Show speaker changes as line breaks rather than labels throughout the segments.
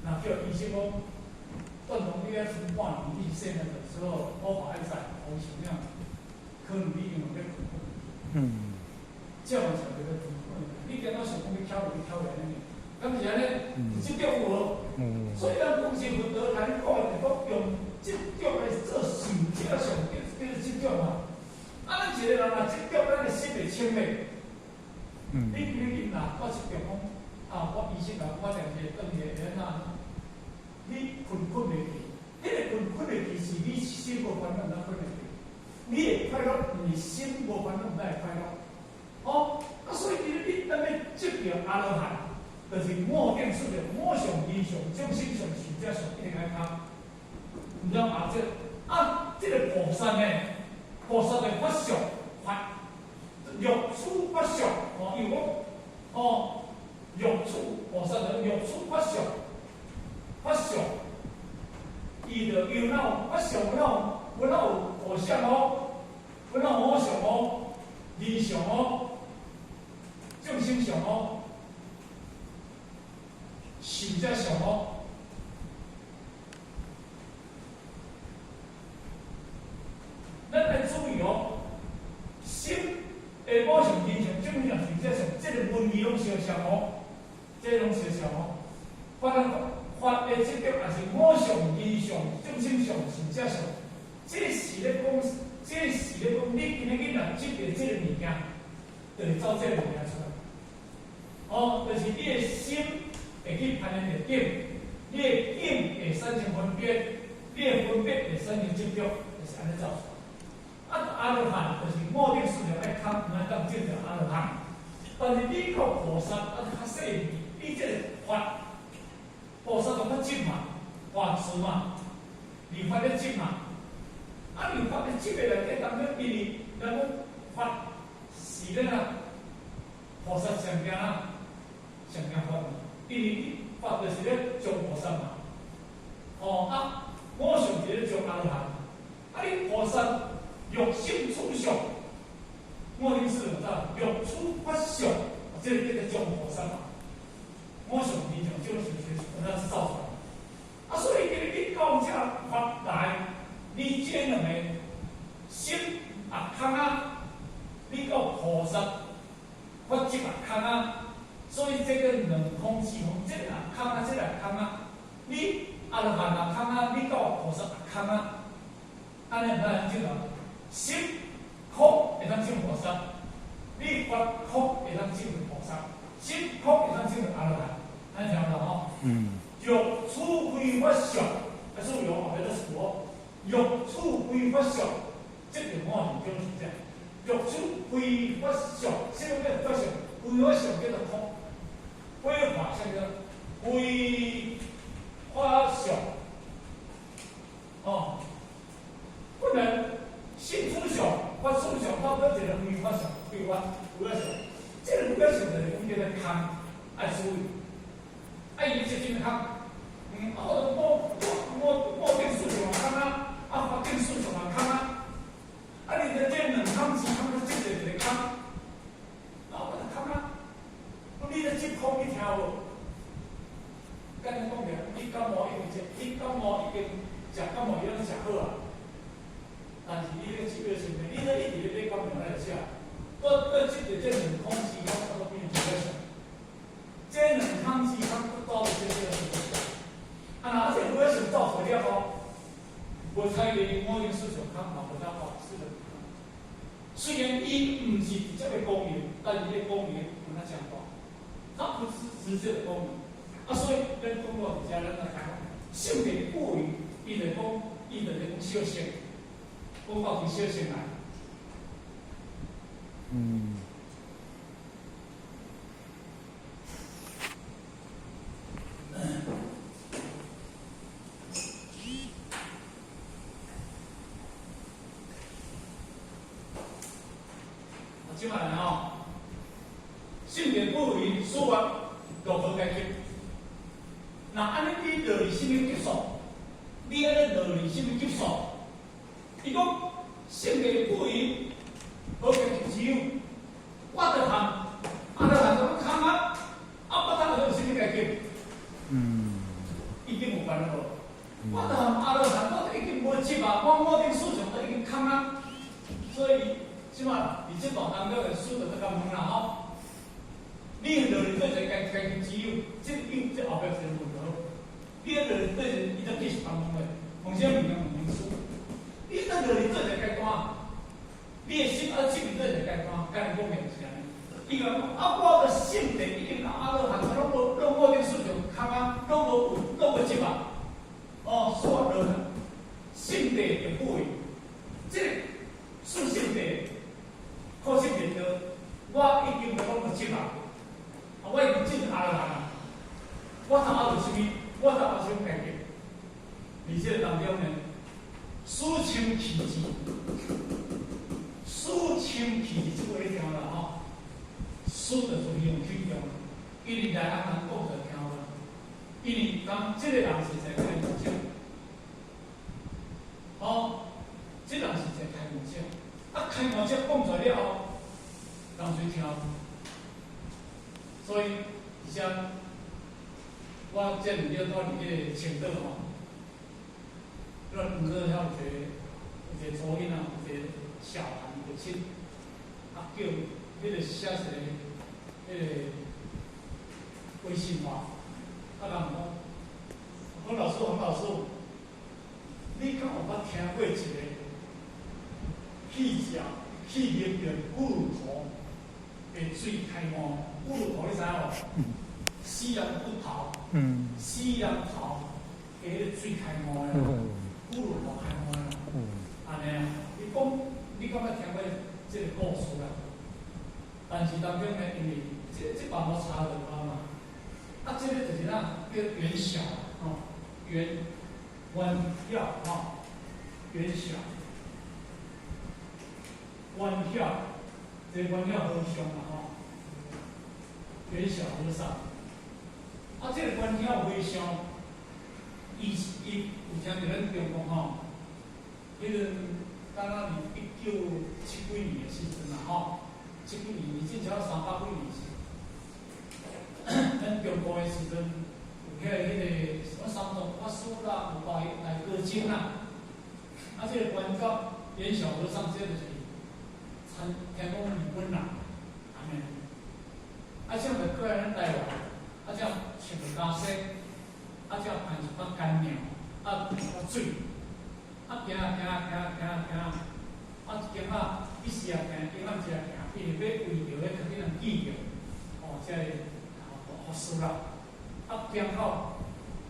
那叫医生讲，断同你要存半年，你生的时候我把爱在好想样，可能你因为要困困。这样才叫做困困。你见到想讲要挑就挑来呢，咁是安尼，即种无。所以咱讲是分得来讲，就讲用即种来做受教上，叫即种啊。啊，咱一个人若即种，咱的心会清嘞。你比如讲啦，我一种讲，啊，我医生讲，我两日转去人啊，你困袂去，迄个困袂去是你心无烦恼，哪困袂去？你会快乐，你心无烦恼，哪会快乐？哦，啊，所以你咱要执着阿罗汉。就是莫定数的，莫上因上，众生上是则上一定爱看。唔知啊，这个菩萨呢，菩萨的法相法，欲处法相，哦，有讲，哦，欲处菩萨的欲处法相，法相，伊就有那法相，有菩萨哦，有那魔相哦，理相哦，众生相哦。是则上哦，咱来注意哦，心的某种现象，种种是则上，这个文字拢相像哦，这拢相像哦。法的这个也是某种现象，众生上是则上，这是咧讲，你今日若执着这个物件，就是走这个物件出来。哦，就是你的心。会去判断个境，你的境会产生分别，你的分别会产生执着，就是安尼走出来。啊，阿罗汉就是莫定数量爱看，唔爱当证着阿罗汉。但是你靠菩萨啊，较细腻，你这个法，菩萨讲较执嘛，法师嘛，理法咧执嘛。啊，理法咧执的内底当中，因为咱讲法是咧啦，菩萨上惊啊，上惊法。因为法就是咧种菩萨嘛，哦啊，我上是咧种阿罗汉，啊你菩萨欲性处相，我定是啥？欲处法相，这个种菩萨嘛，我上是讲这种是那是造出来，啊所以你到这法来，你这两个心啊空啊，你到菩萨法执啊空啊。所以这个两空之空，这个空啊，这个空啊，你阿罗汉啊空啊，你到菩萨啊空啊，安尼哪能证啊？心空会当证菩萨，你法空会当证菩萨，心空会当证阿罗汉，安尼听懂吼？欲处非法相，啊，所以哦，迄个是我欲处非法相，这个我是讲是这样，欲处非法相，什么叫法相？非法相叫做空。非法相叫非法相，哦，不能心出相，法出相，到底一个非法相，非法相，这个非法相就是讲叫做空，爱注意，爱伊是真空，我定数上空啊，啊法定数上空啊，啊你的这两空是空的，这个就是空，啊我的空啊。你咧接空去听无？跟你讲个，你感冒已经食，你感冒已经食感冒药食好啊。但是你咧接个身体，你咧一直咧感冒来食，到接着这两空气空，它都变成这个。这两空气空都到这个是啊，而且我也是造出了哦。我猜你我用市场空嘛，不得好，是的。虽然伊唔是直接的公民，但伊咧公民跟他讲话。它不是直接的功能，啊，所以咱通过底下咱来看，性别不为，伊就讲，伊就讲小性，讲到从小性来。今晚来哦。性别不为，说完如何解决？那安尼你道理什么结束？你安尼道理什么结束？伊讲性别不为，何解决？只有我着通，阿着通怎么通啊？啊，我通有什么解决？惯了无？我著含阿罗汉，我已经无执啊，我顶思想都已经空啊，所以即马伫即段当中的思着都甲问啦吼。你落去做一家己只有，即后壁是问号。你落去做一，伊就继续帮问的，从啥物件问清楚？你倒落去做一个阶段，你的心要进入做一个阶段，甲你讲明是安尼。伊讲啊，我的性地已经到阿罗汉，拢无顶思想空啊，拢无执啊。哦，所落汉，性地就不会，即个属性地，可惜袂到，我已经拢无执啊。我已经进入阿罗汉啦，我头阿做啥物？我头阿想解决，而且当中呢，肃清气质，肃清气质这个一条啦吼，肃就是用去用，因为大家人讲就听啦，因为当这个人是在开玩笑，哦，这人是在开玩笑，啊开玩笑讲出来了后，人谁听？所以，而且我这两日到伫迄个青岛吼，咱两个遐有一个初囡仔，有一个小孩父亲，啊叫迄个写一个迄个微信话，啊人讲，黄老师，你敢有捌听过一个气象名叫古鲁头的水开毛？古鲁头你知无？死人不逃，死人逃，迄个水开毛的，古鲁头开毛的，安尼啊？你敢捌听过这个故事啦？但是当中呢，因为这帮我查了嘛，啊，这个就是咱叫元宵吼，元宵吼，元宵，元宵，这元宵和尚嘛吼。元宵和尚，啊，这个元宵和尚，伊有听着咱中国吼，迄个敢若是1970几年的时阵啦吼，70几年，以前才300几年时，咱中国的时阵，有迄个什么三种法师啦，有来歌经啦，啊，这个元宵和尚，这就是听讲日本人，安尼。啊，这样就过来咱台湾，啊，这样穿加西，啊，这样办一把干粮，啊，水，啊，行，啊，行啊，一时啊行，一暗时啊行，因为要为着咧甲啲人记着，哦，即个法师啦，啊，行到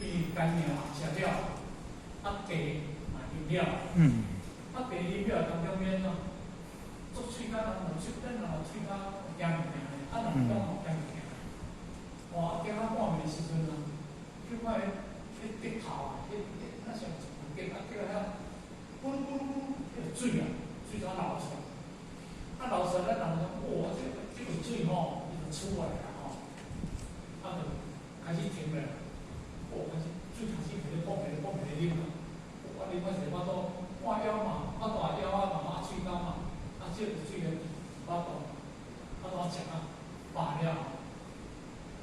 伊干粮食了，啊，茶嘛饮了，啊，茶饮了当中面咯，做喙干人无手，咱人喙干咸物件。啊，人讲吼惊物件，哇！惊到半暝时阵啊，叫我迄竹头啊，那像竹啊，叫遐咕噜咕噜咕噜，迄水啊，水怎流出来？啊，流出来，咱人讲，哇！这个水吼，伊就出来啦吼，啊，就开始停了，哦，开始水开始摕咧蹦咧啉啊，我啉啊是巴肚半腰嘛，啊大腰啊嘛，啊喙干嘛，啊这个水咧巴肚，啊怎食啊？饱了，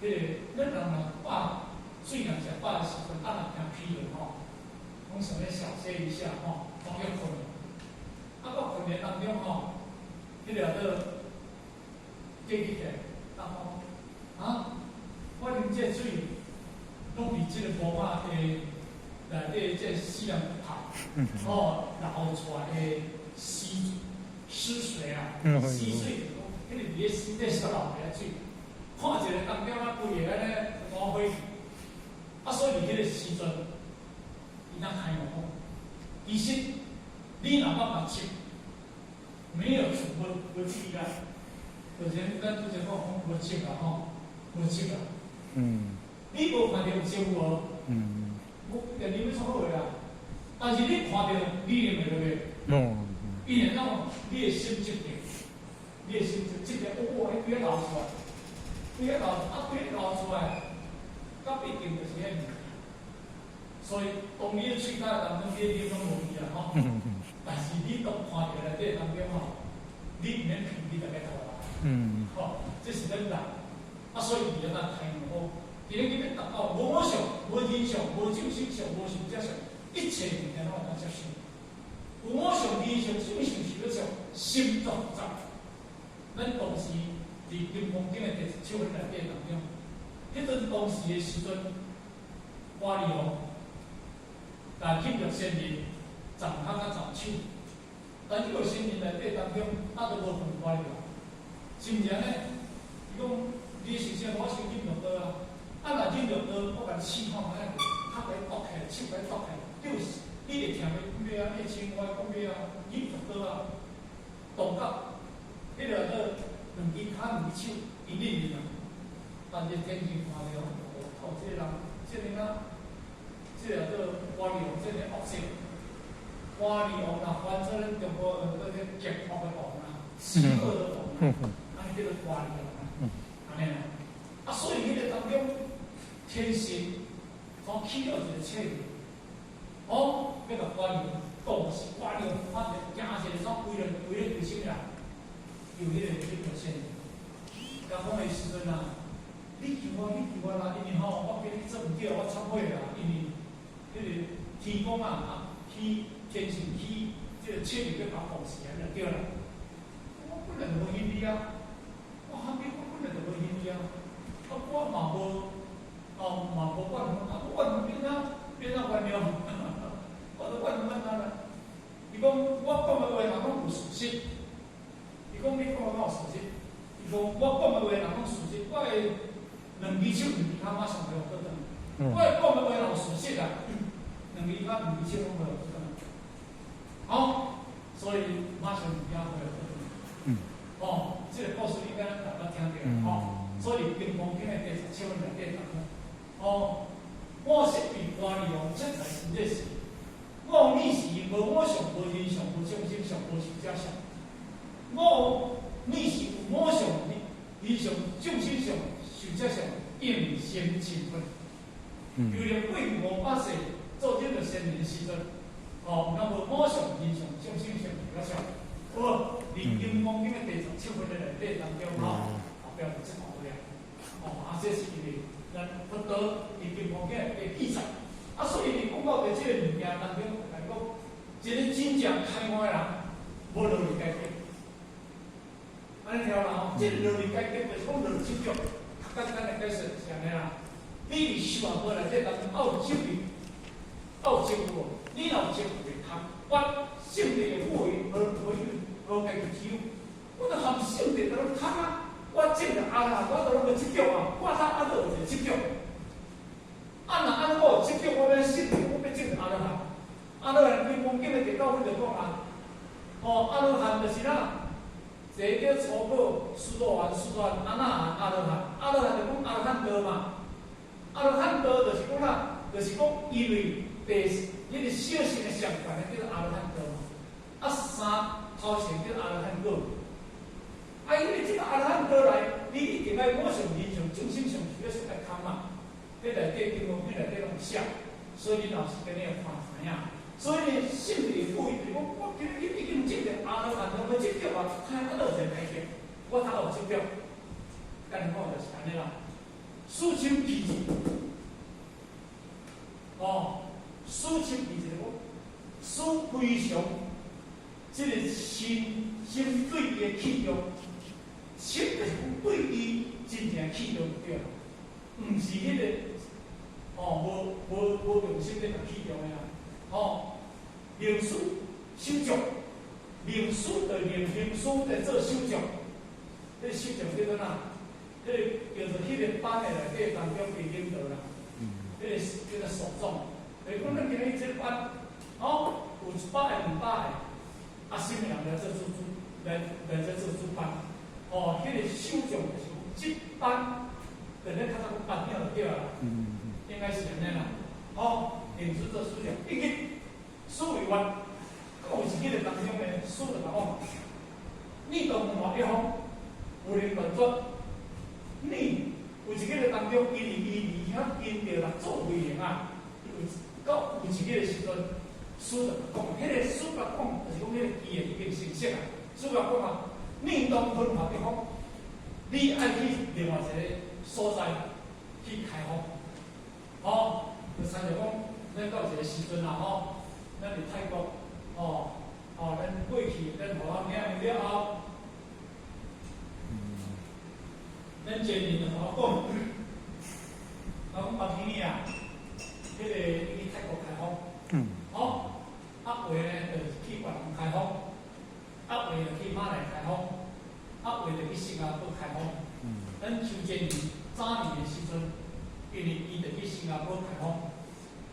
迄个咱人饱，虽然食饱的时阵，啊，若惊疲了吼，拢想要小歇一下吼，当要困。啊，到困的当中吼，迄个个记起来，然后啊，我啉这水，拢伫即个锅巴的内底这死人泡，哦，流出来的湿水啊，溪水。迄个伫咧身体小流下水，看一个当中啊，规个安尼满火，啊，所以伫迄个时阵，伊当开我讲，其实你若捌目睭，没有无睭啊，就是咱拄则讲无睭啊吼，无睭啊。你无看到有睭无？我人哋要创好个啊，但是你看到，你认为落去？伊会讲你的心质定。你的心即个哇，迄几啊流出来，几啊流出来，到必定就是遐物件。所以当你的喙甲当中，你拢无去啊吼。但是你当看到内底当中吼，你毋免骗你大家头啊。吼，这是咱人。啊，所以伊要咱开门好，今日要达到无想无人形象，无正心象，无想则象，一切物件拢会当接受。有我上理想，什么想是要上心作复杂。咱当时伫金光景的第7分内底当中，迄阵当时的时阵，花里红，但庆祝先人站脚甲站手，但迄个先人内底当中，都无分花里红，是毋是安尼？伊讲你是啥？我先饮落倒啊！若饮落倒，我甲你试看卖，脚来剁起来，手来剁起来，就是你会听要讲咩啊？你青蛙讲咩啊？饮落倒啊！动到，迄个两支骹两支手，一拎啊！但是天气看了，哦，这个人，这个啊，这个花里红，这个恶性，花里红啊，翻做咱中国个极恶的红啊，邪恶的红啊，安尼叫做花里红啊，安尼啊。啊，所以迄个当中，天神所起到一个策略，哦，要甲花里红，当时花里红发现行一个所为了对什么人，有迄个先。刚讲的时阵啊。你救我啦！因为吼，我叫你做唔对，我忏悔啦。因为迄个天公啊，天神起这个策略要搞奉献就对啦。我本来就无因你啊，我后面我本来就无因你啊，我嘛无管啊，我管变啊原谅，我都管啊啦。伊讲我讲的话人讲有事实，伊讲你讲的有事实，伊讲我讲的话人讲事实，我会。两支手，两支骹马上袂互倒转。我讲的话有事实啊，两支骹、两支手拢袂互倒转。好，所以马上物件会互倒转。哦，这个故事应该咱大家听着哦。所以金光经的第17分内底讲，哦，我是为花里红出来是这事。我你是无我相、无人相、无众生相、无寿者相。我你是有我相、人相、众生相。就这上应先清分，有了为500世做这个先人时阵，哦，那么我上、人上、众生上、寿者上，好，连金光经的第17分的内底当中，后壁就这么了。哦，这是因为咱佛陀伫金光经的记载，所以你讲到的这个物件当中，来讲，一个真正开悟的人，无落嚟解决，安尼条啦，这落嚟解决就是讲落执着。简单的解释是安尼啦，你伫修学过内底当中有证明，有证据，你若有证据，我圣地的富裕无解决只有，我著含圣地在那谈啊，我证了阿啦，我著拢要执着啊，我他阿都有一个执着，若安尼我有执着，我要圣地，我要证阿罗汉，阿罗汉金光经的第9分就讲啊，阿罗汉就是哪？第一叫初果、须陀洹、阿那含、阿罗汉。阿罗汉就讲阿罗汉道嘛。阿罗汉道就是讲啦，就是讲因为迄个小乘的上悬的叫做阿罗汉道嘛。三头前叫阿罗汉果。因为这个阿罗汉道来，你一定爱我上、人上、众生上，主要是来看嘛。迄内底经文，迄内底拢写，所以你老师跟你有看知影。所以圣地富裕，就是讲我今日已经证着阿罗汉了，我执着啊，看我都有一个解决，我头有执着，甲你讲就是安尼啦。事情其实，事情其实讲，事非常，这个心对伊的气量，心就是讲对伊真正气量对啦，毋是迄个无用心咧甲气量的啦。灵书修长，灵书的灵书在做修长，这修长叫做哪？这叫做迄个班的内底当中的领导啦，这个叫做所长。就是讲咱今日这班，有100个、200个，什么人来做主来做主班？迄个修长就是这班，就咱较早讲班长就对啦，应该是安尼啦。灵书做修长，已经。书为完，有一个当中的书就讲，你当换一方，有人乱做，你有一个当中，伊遐因着来做违行啊，到有一个时阵，书就讲，迄个书来讲，就是讲迄个伊的已经成熟啊。书来讲啊，你当分换一方，你爱去另外一个所在去开放，就参照讲，咱到一个时阵啦吼，咱伫泰国咱过去咱互人领了后，咱前面就互我讲明年啊，迄个去泰国开放，后呢就是去越南开放，后就去马来开放，后就去新加坡开放。咱邱建宇早年的时阵，因为伊就去新加坡开放，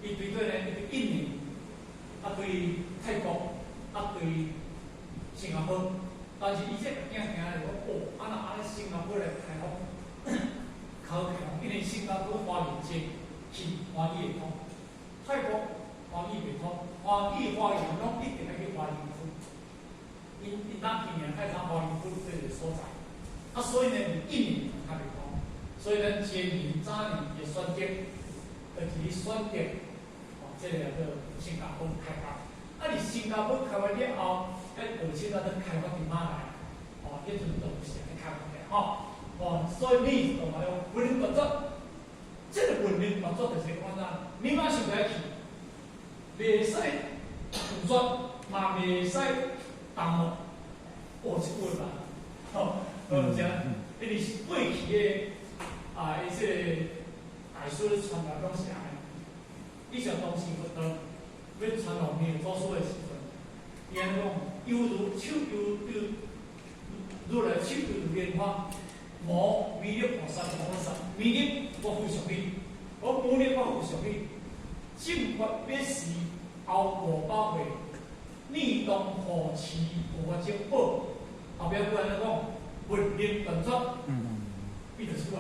伊对过呢去印尼，对泰国，对新加坡，但是伊这个行就讲，安尼新加坡来开放，考开放，因为新加坡华人多，是华语会通，泰国华语袂通，华语华人拢一定要去华人区，因当今年开场华人区这个所在。所以呢，印尼较袂通，所以咱前年早年嘅选择，就是选择这个新加坡开发。你新加坡开发了后，而且咱开发伫马来，迄阵都是来开发嘅，所以你同埋文明工作，这个文明工作就是讲啥？你马上来去，袂使胡说，嘛袂使耽误，这句嘛，这因为过去的伊这个大师传来拢是安尼，以前当时要传后面读书的时阵，伊安尼讲，犹如手如来手犹如莲花，无美丽菩萨无上，美丽我非常美，我美丽我非常美，正法必时后500岁，逆动何时无法证报？后壁有安尼讲。文明工作，伊就出来，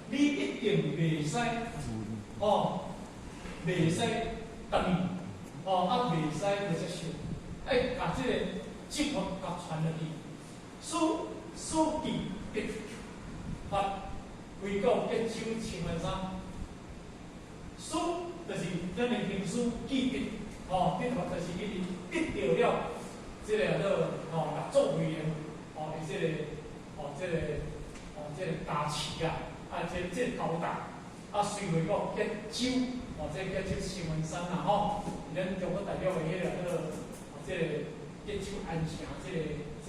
你一定袂使，袂使等伊，袂使不接受，把这个正法甲传落去，书记必发，为告结手千万三，书就是咱的经书记笔，笔法就是伊得到了这个合作委员，这个大旗啊，这个高大，随后个结手，这结手千文山啦咱中国大陆的这个结手安城，这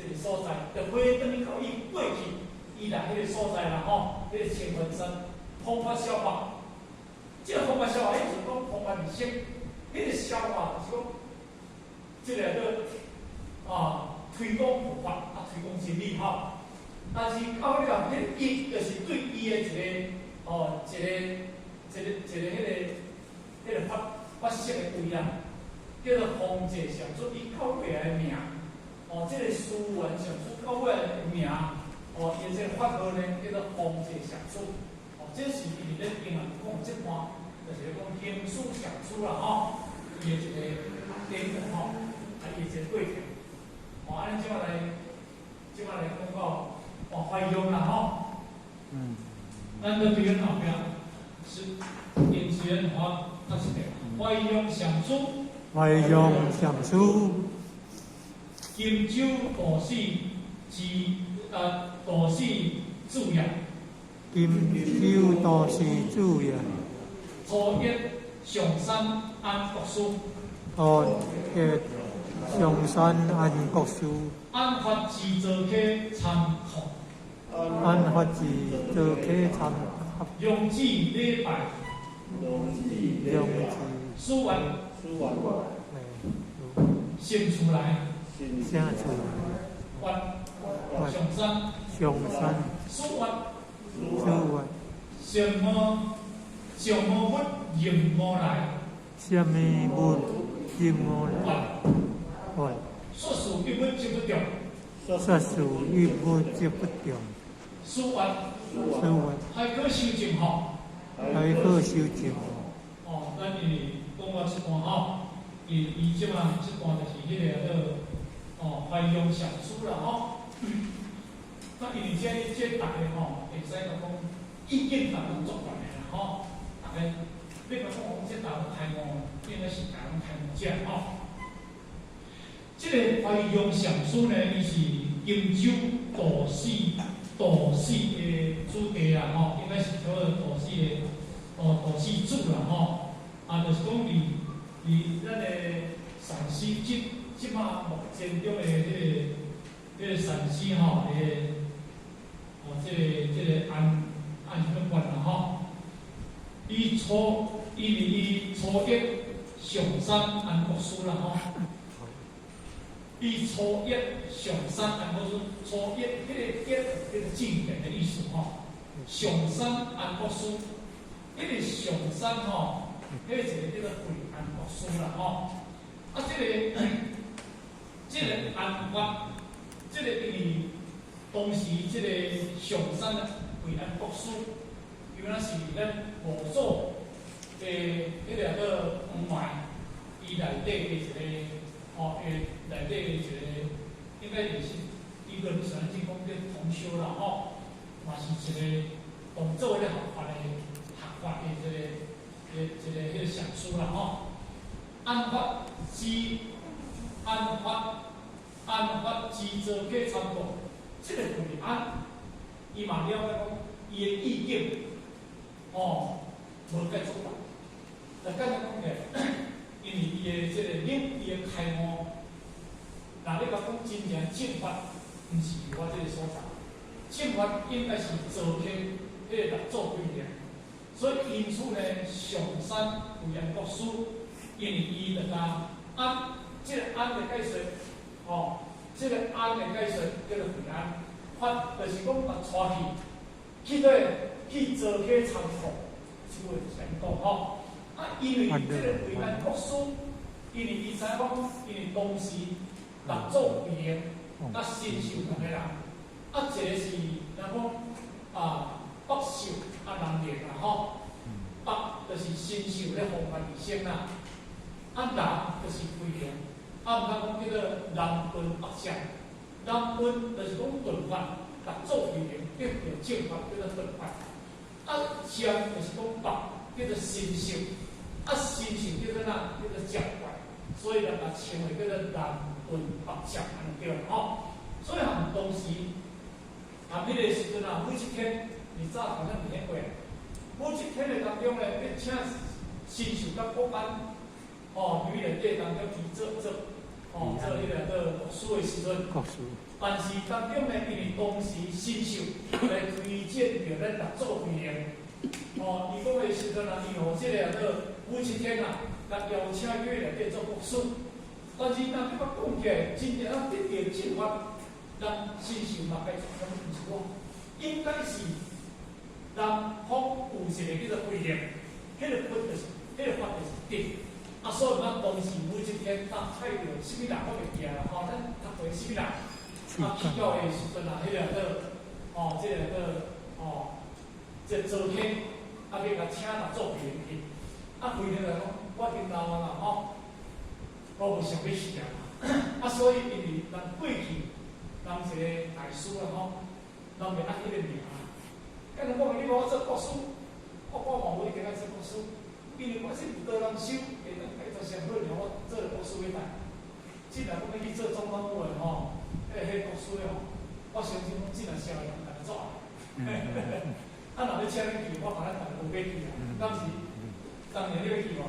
个所在，就买等于到伊过去，伊来迄个所在啦迄个千文山，方法消化，这个方法消化，迄就是讲方法知识，迄个消化就是讲，这个推广佛法，推广真理但是到了迄个伊，就是对伊的一个法式的规啊，叫做方济上师，伊到尾来的名，这个书文上师到尾来的名，伊这个法号呢叫做方济上师，这是伊咧英文讲即款，就是讲经书上师啦伊的一个典故伊一个过程，安尼即摆来讲到。怀用啦咱的别人后边是因缘法，它是怀用上师，怀用上师，金州大师大师主业，金州大师主业，初一上山安国师，初一上山安国师，安法自造起参考。安法自做起参合，用之礼拜，书完，先出来，上山，书完，上无物应无来，什么物应无来，说事一物就不中，说事一物就不中。书完，还可修正还可修正。咱伊讲我这段伊即嘛这段就是迄个怀用上师啦那因为这大家会使讲意见大家做完的啦大家你讲这大家开幕，应该是大家开幕奖这个怀用上师呢，伊是金州大师的主题啦应该是叫做大师的大师主啦就是讲咱的陕西即马目前中的迄个陕西吼即个按什么关啦吼？伊初一上山安国书啦吼。伊初一上山安国书，初一迄个祭典的意思吼。上山安国书，迄个上山吼，迄个叫做贵安国书啦吼。啊，这个安法，这个伊当时这个上山的贵安国书，原来是咱五所的迄个个黄脉，伊内底的一个内底的一个，应该就是伊个算是讲叫同修啦吼。嘛是一个同做咧学法的迄个上书啦吼。安法之做客参考，这个贵安，伊嘛了解讲伊的意境，无解出来。就简单讲起来，因为伊的这个伊的开悟，若你讲真正正法，毋是我这个所在。正法应该是做客迄个来做规定，所以因此呢，上山贵安国书，因为伊就讲安，这个安的解释，这个安的解释叫做贵安，法就是讲把带去做客参考，即个就是安讲吼。因为这个贵安国书，因为伊知讲，因为当时来做规定，甲新受同个人。一个是咱讲北受人练啦吼，北就是新受咧弘法义生啦，南就是规定，毋通讲叫做南奔北向，南奔就是讲顿法，来做规定，叫做正法，叫做顿法。向就是讲北，叫做新受，新受叫做哪？叫做正法，所以就把称为叫做南奔北向安尼叫吼。所以当时。迄个时阵每一天，早好像袂晓过。每一天的当中咧，要请新受甲国班，由内底当中去做迄个国书的时阵。但是当中咧，因为当时新受来推荐着咱来做规定，伊讲的时阵伊互即个每一天甲邀请去内底做国书。但是当你讲起来，真正得到正法。咱新受嘛该做，咁毋是我，应该是南方有一个叫做规定，迄个法就是定。所以咱当时每一天采着什么人我袂记啦，咱读过什么人，去到的时阵迄个即个昨天要甲请来做规定去，规定来讲，我今老啦我无想要死啊，所以因为咱过去。咱一个大师啦吼，咱袂按迄个名啊。敢若讲你无做国师，我嘛无一定爱做国师，因为我是有道人修，会当改做上好了，我做国师要来。既然讲要去做总统府的吼，迄国师的吼，我相信讲既然社会人大家做啊。若要请你去，我反正大家无要去啊，当时当年你要去无？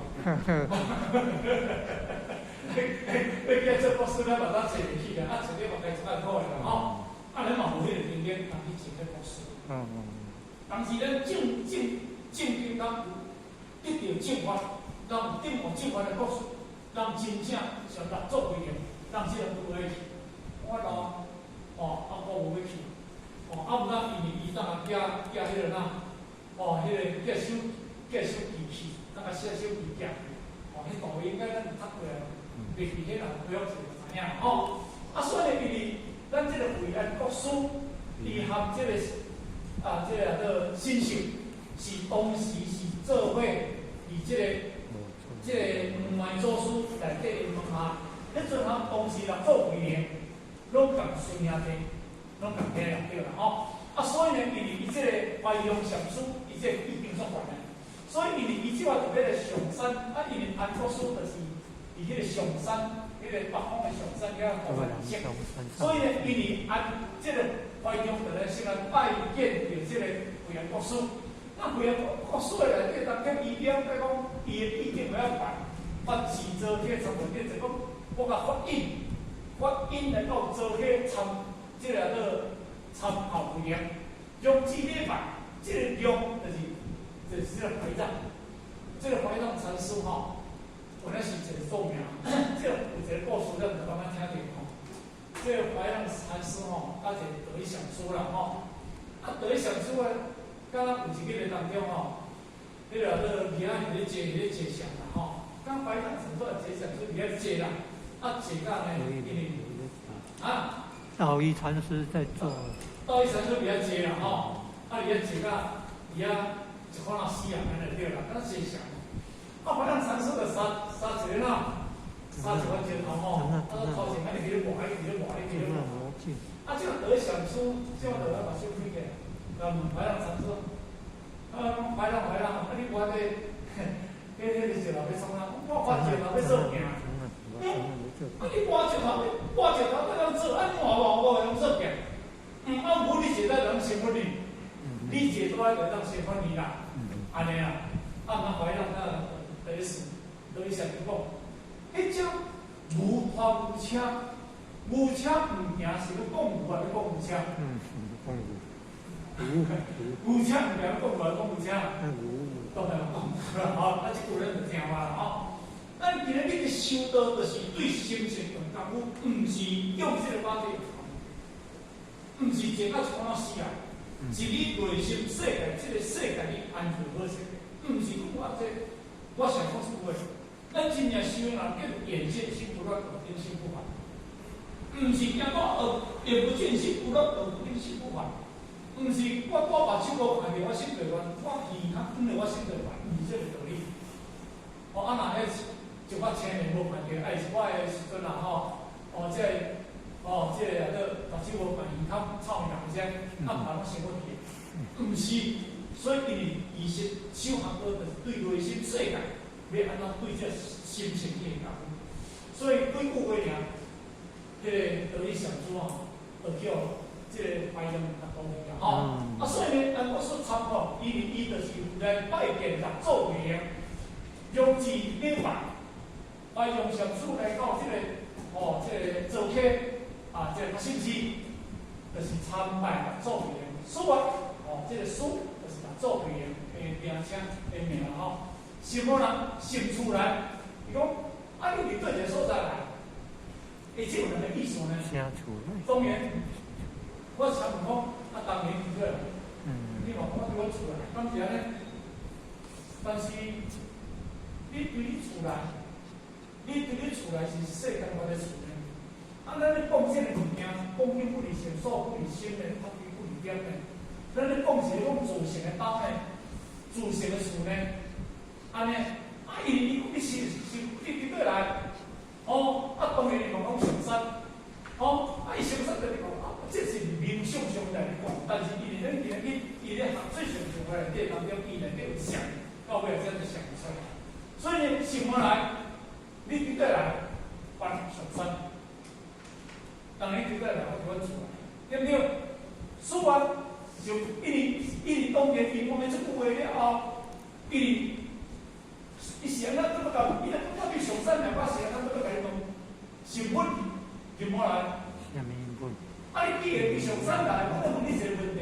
要叫做国师，咱嘛当找袂起啊，找你嘛该100块啦吼。咱嘛无迄个经验，通去请迄国师。但是咱正经咱得到正法，咱有顶有正法的国师，咱真正想来做规定，咱即个不会去。我老我无要去。毋咱因为伊当寄迄个迄个寄手机去，当写手机寄。迄道理应该咱有读过啊。袂记迄人不要一个知影吼。所以因为咱即个贵安国书，伊含即个即个新受，是当时是做伙伫即个黄脉祖师内底问下，迄阵当时来做规定，拢共孙兄弟，拢共起来对啦吼。所以呢，因为伊即个怀用上书，伊即个意境所悬的，所以因为伊即话就要来上山，因为安国书就是。伫迄个上山，迄个北方的上山遐弘法义生，所以呢，因为即个怀中就来先来拜见着即个贵安国师。贵安国师的内底当中，伊了解讲，伊的意见不要办，发起做去参问点，就讲我甲法院来到做去即个参考委员，用几礼拜，即个量就是这个排长，这个排长禅师吼，原来是一个著名，这个有一个故事，咱就慢慢听着吼。这个排长禅师吼，他就得意上书啦吼，得意上书啊，刚刚有一日当中吼，迄个名仔伫咧坐上啦吼，刚排长禅师坐上书伫咧坐啦，坐到呢，因为
道一禅师在做。
道一禅师伫咧坐啦吼，伫咧坐到伊就看到死人安尼对啦，刚坐上，排长禅师就杀一个啦。杀一个石头吼，头前安尼伫咧磨，伫咧磨。这个得上书，这个就要把手推过来，问排长禅师，排长，你我这，迄石头要创啥？我石头要做镜。你挖石头要怎做？你我用做镜。我你坐在人身份里，你坐在人身份里啦，安尼啊，排长得是上讲。迄只无拖无车，无车唔行是要讲牛还是讲无车？无车唔行讲牛还是讲无车？当然讲牛啦，吼，即句咱就听话啦，吼。咱今日你去修道，就是对心性用功夫，唔是用这个法子，唔是坐到床上死啊，是你内心世界这个世界你安全好势，唔是讲我想讲是话。咱真正修人叫眼见心不乱，耳听心不烦。唔是惊我眼不见心不乱，耳不听心不烦。唔是我目睭无看见我心就乱，我耳较远了我心就烦，唔是这个道理。若就我前面无看见，是我的时阵啦吼，这个目睭无看，耳较臭耳声，怕拢生问题。唔是，所以伊是修行道就是对内心世界。要安怎对这心情去讲？所以对句话尔，迄个道理上主吼，就叫这个排长甲讲个吼。所以呢，我所参考，伊就是来拜见六祖个样，用字礼拜，用上主来到这个做客这个信息，就是参拜六祖个样。书这个书就是六祖个样的名称的名吼。什么人？心出来。伊讲，你伫对一个所在来，即有两个意思呢。当然，我常讲，当然对个，你嘛讲对我厝内，当时呢，但是你对你厝内是世间我的厝呢。咱咧讲这个物件，讲经不离形，说不离心的，法理不离点的。咱咧讲是讲自性的道呢，自性的事呢。安尼，伊讲你是你对来，当然伊讲上山，伊上山就你讲这是名相上来你讲，但是伊咧学最上上来内底当中，伊内底有想，到尾真是想不出来。所以呢，想回来，你对来搬上山，当然对来我出来，对不对？说完就一年冬天，伊讲的这句话了后，伊想咱怎么搞？伊来讲去上山来，我想咱怎么来弄？是问就无来。你既然去上山来，我问你一个问题：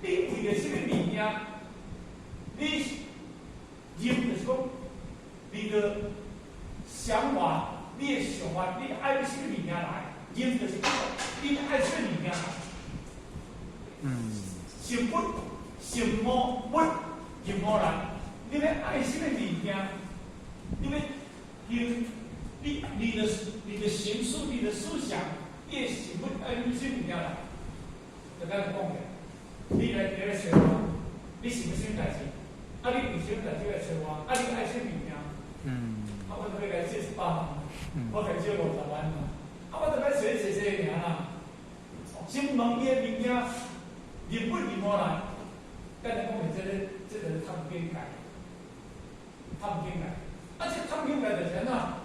你为了什么物件？你认就是讲，你的想法、你的想法，你爱什么物件来？认就是讲，你爱什么物件来？什么问就无来。你要爱什么物件？因为你的形式、你的思想，你的想法爱你什么物件来？就咱讲的，你来找我，你想要什么代志？你为什么代志来找我？你爱什么物件？我就要来借100万，我来借50万嘛。我就来找尔啦。先问伊的物件，认不认我来？咱来讲的这个探究界。这探究界就是怎啊？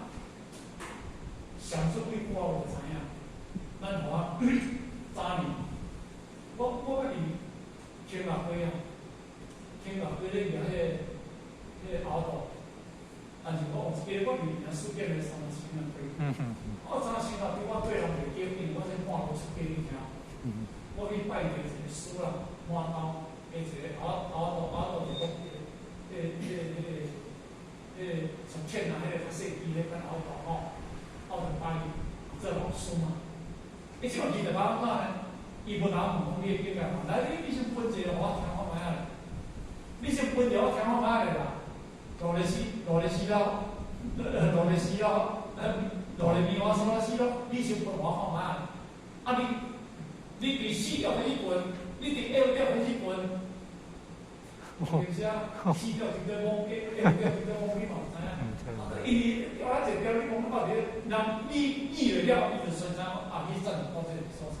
上次对我就知影，咱我早年，我甲伊听老伙啊，咧掠迄个鳌头，年事件的3年前对。我早时头对我对人袂叫，因为我这半路出家你听。我去拜着一个师啦，满刀的一个后头就讲上欠啊，迄个较细机咧，跟后头吼，后头拜做老师嘛。伊即个字就讲呢，伊无人问讲你应该嘛，来你先分一个我听看卖啊，你先分一个我听看卖咧啦。罗列斯咯，罗列斯咯，罗列咪我说死咯，你先分我看卖啊你伫4条迄一份，你伫1条迄一份，是不是啊？4条一个摸鸡，1条一个摸鸡嘛，知影？伊调啊一条，你讲到底，人你了，伊就算啥啊？去站到这个所在。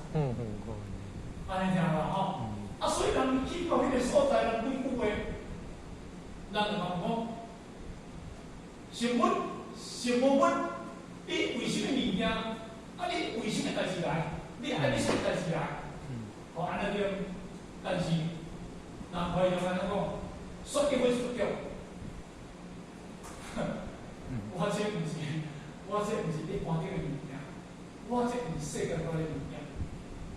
安尼听啦吼，所以人去到迄个所在，人几句话，人就讲，成本，你为什么物件？你为什么代志来？你爱你什么代志来？安尼对，但是，人可以用安尼讲，说一会说着，我这毋是一般顶的物件，我这毋是世界高的物件，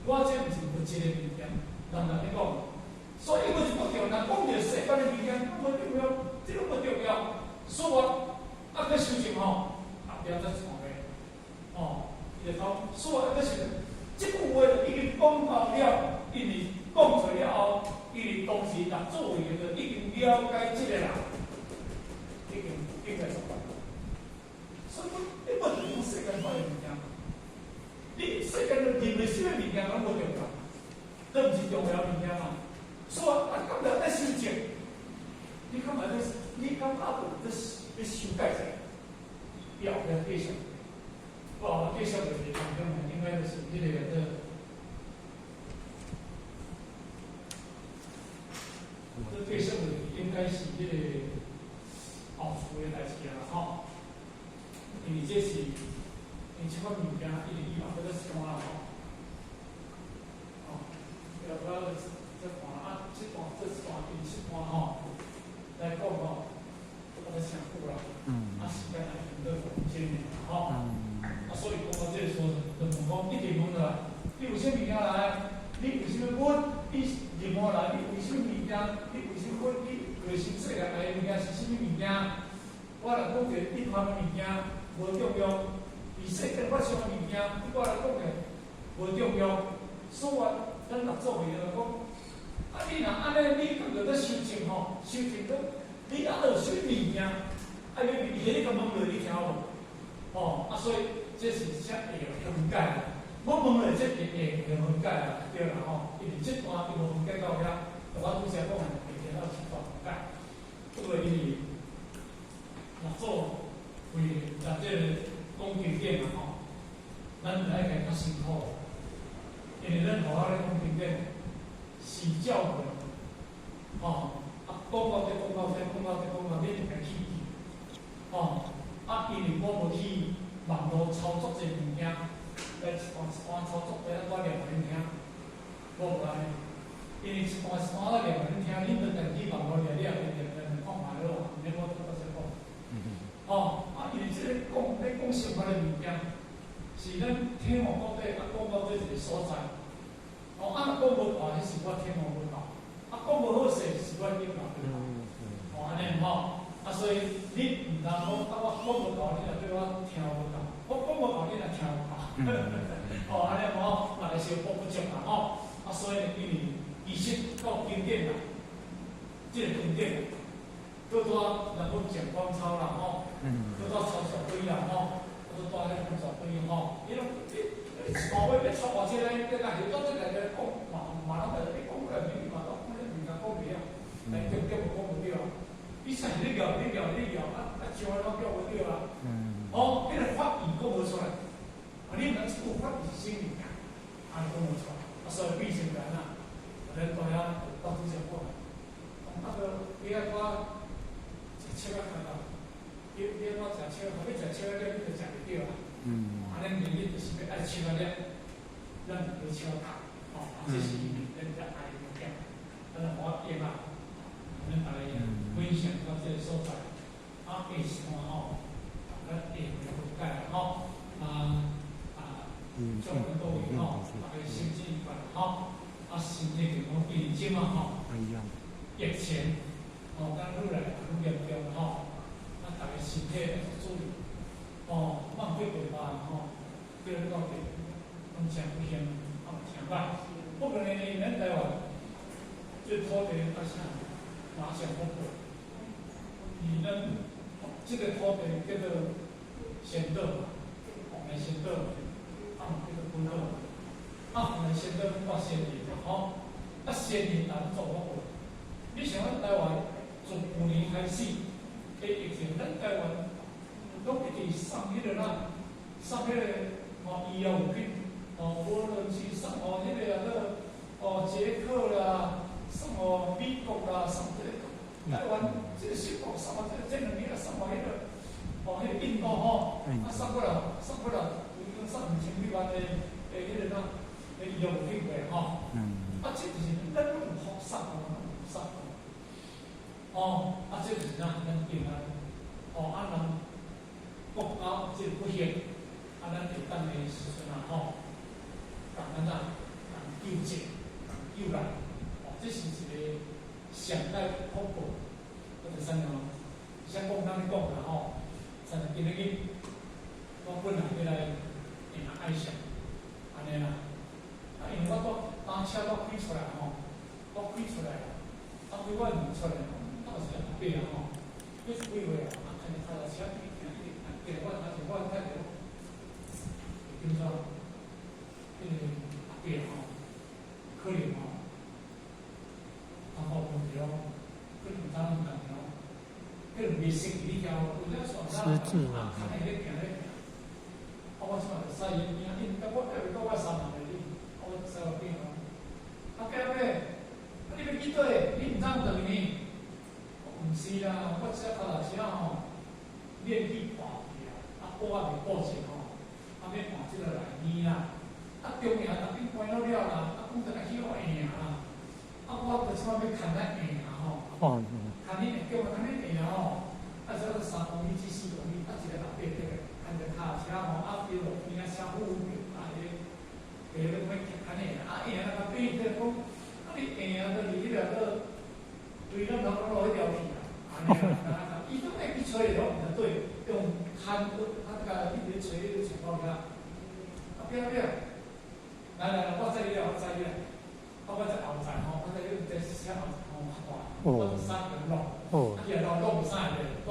我这毋是物质的物件，人来讲，所以我就不着，人讲着世界的物件，不重要，这个不重要，所以去修行吼，不要再讲咧，伊就讲，所以去修行。这句话已经讲到了，因为讲出了后，因为当时人作为的已经了解这个人，已经应该做到。所以你不能用世间法的物件，你世间的认为什么物件拢无重要，都毋是重要物件嘛。所以今日在修正，你干嘛在修改者？要继续。介绍的应该是这个这介绍的应该是这个后厨的代志啦吼，因为这是因这款物件，伊以后要是干啦吼，要不要这盘啊？这盘因这盘吼来讲吼，我在想过啦，时间来用到5年吼。所以讲到这个时候，就问讲，一定问啦，你为什么物件来？你为什么问？你入门来，你为什么物件？你为什么问？你内心细来的物件是什么物件？我来讲着一般的物件无重要，以世间发生的物件，我来讲着无重要。所以咱合作会就讲，你若安尼，你讲着咧修行吼，修行到你若学什么物件，要伊迄个问落你听无？所以这是啥会分解啦？我问了这会分解啦，对啦吼，因为这段伊无分解到遐，我拄则讲的会听到是大分解，因为伊合作为咱这个讲经典嘛吼，咱就爱家较辛苦，因为咱学校咧讲经典是教诲，讲到这，你就该去记，因为我无去网络操作这物件，来一段操作，来我念互恁听，我无安尼，因为一段我念互恁听，恁着家己网络念看卖落，免我多说讲。因为这个讲生活的物件，是咱天王到底讲到这一个所在，讲无大，迄是我天王无大，讲无好势是我阴谋无大，安尼吼。所以你唔通讲我无教，你若对我听无到；我讲无教，你若听有到。安尼吼，那个小波不足啦吼。所以因为其实到经典啦，这个经典，多多能够讲光抄啦吼，多多抄小堆啦吼，多多咧讲小堆吼。你话要抄偌济咧，你家己到这个讲，嘛拢在你讲个语嘛，都讲咧人家讲袂晓，但叫无讲袂了。你想你聊，像我拢叫袂着啊。迄个法义讲无出来，你毋通即句法义是啥物件，讲无出来。所以必须然啦，咱大家到处讲讲。你爱我食笑啊，看到，你爱我食笑，你食笑了，你就食袂着啊。安尼日就是要爱笑了，咱就笑谈。这是因为咱在爱物件，咱我业嘛。咱大家分享到这个所在，下时看吼，大家种人都有吼，大家心情愉快吼，身体健康认真啊吼。疫情咱愈来愈严重吼，大家身体要注意莫去违法吼，叫你讲的，拢真危险，真歹。不过呢，咱台湾这土地啊啥马上复活，咱这个土地叫做仙岛，红的仙岛，叫做本岛，红的仙岛到仙人吼，仙人难做复活。你想咱台湾从去年开始的疫情，咱台湾拢一直送迄个送迄个医药用品，无论是送迄个捷克啦，送美国啦，送这个台湾这个小国送这两年送迄个迄个印度吼，送过来，送2000几万的迄个医药用品过吼，这就是咱拢有福送送。这就是咱平安，咱国家这不幸，咱会当的时阵共咱救济、救人，这是一个上大福报，或者啥样？像讲咱咧讲啦像今日我本来要来爱上，安尼啦，因为我单车我开出来我开出来，开我问出来到时阿伯你是几岁看见他的车给我太太今朝阿伯可能他好问题可能咱们讲可能未识字条，有了说咱看那个行咧，我即马就使伊我到我3万个哩，我使个变阿伯，你要去倒？你毋知倒呢？毋是啦，我只脚踏车练去跋去啦，补也未补齐要换即个来年啦，中年逐边关了啦，讲得来去学赢啦，我就即马要看咱赢看你叫我看你赢这个3公里至4公里，一个600块，看着踏车比路边车夫那个咩看你赢那个比讲，你赢就离迄个对咱老迄条线啊，伊都会去找了，就对，用hand个一直找到遐，不要，来，我载你啦，我载在后站我载你在车后我3个路，路唔啥的，我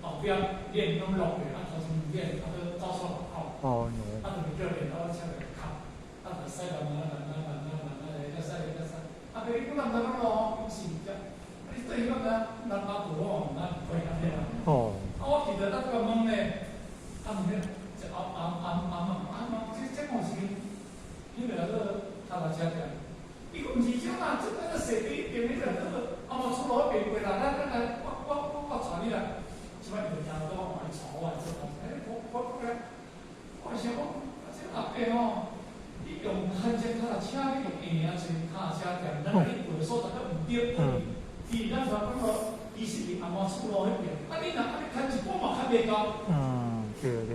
后边练拢路的，头前练，都走错路口，就叫练，我车就卡，就驶慢，别你不能怎么咯，是只，你对个人把鼓咱会安尼啦。我记得那个问咧，唔免，这这讲是，迄个踏车店，伊个唔是种这个设备店迄个出路变过啦，我带你来，即摆就听到我买草啊，我想讲，这阿伯你用汉只脚踏车，你用硬去脚踏车店，咱你回所在都唔对，伊咱说伊是伫阿妈出路迄边，你若开一半嘛开袂到。
对。对。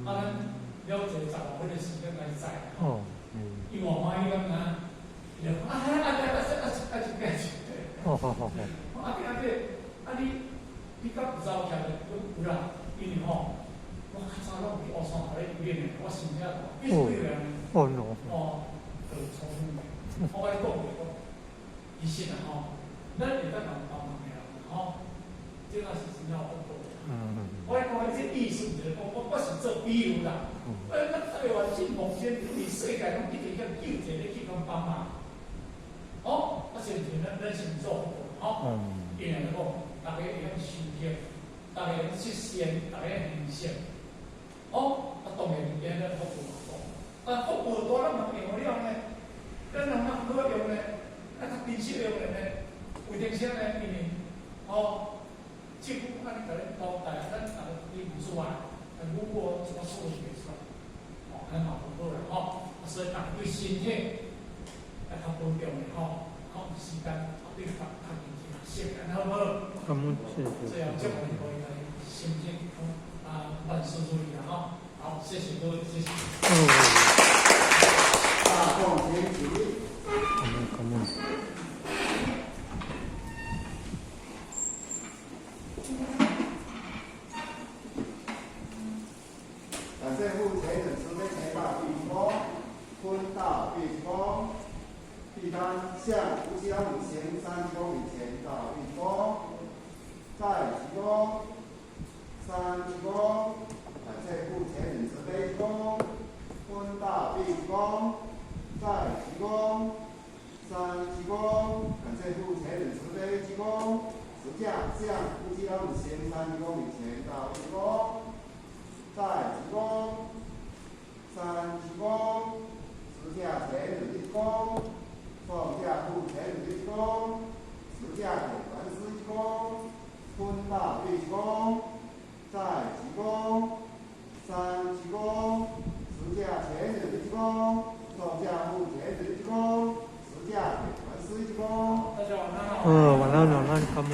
咱了解10万的时间来载。伊外卖伊咁啊，就你甲有走起来，有啦，因为我较早拢伫乌山头咧练的，我身体大，必须练的。就聪明的，我讲其实咱会当帮忙的啦，这个是真正好多。我讲这意思就是我是做比喻啦。咱台湾进步先，你世界拢一直叫救济咧去讲帮忙。先咱先做因为大家会晓修行，大家会实现，大家会实现。当然现在福报多，福报多咱能用了呢？咱能好用呢？较珍惜用呢？为点啥呢？因为政府甲你交代，咱你唔出来，如果怎么处理袂出来，很好啦所以大家对身体要较保重的时间对法较认真，习惯好无？这样就可以心情万事如意啦好，谢谢各位，谢谢。
大众请起。感谢父亲的慈悲垂大地公，坤大地公，地单向无极五行3公里前到地公，在地公，三地公，感谢父亲的慈悲地公，坤大地公，在地公，三地公，感谢父亲的慈悲地公，持架向无极五行3公里前到地公。在地公，三地公，持架前的地公，放下父前的地公，持架给观世地公，坤大地公，在地公，三地公，持架前的地公，放下父前的地公，持架给观世地公。
大家晚上好。
晚安，他们。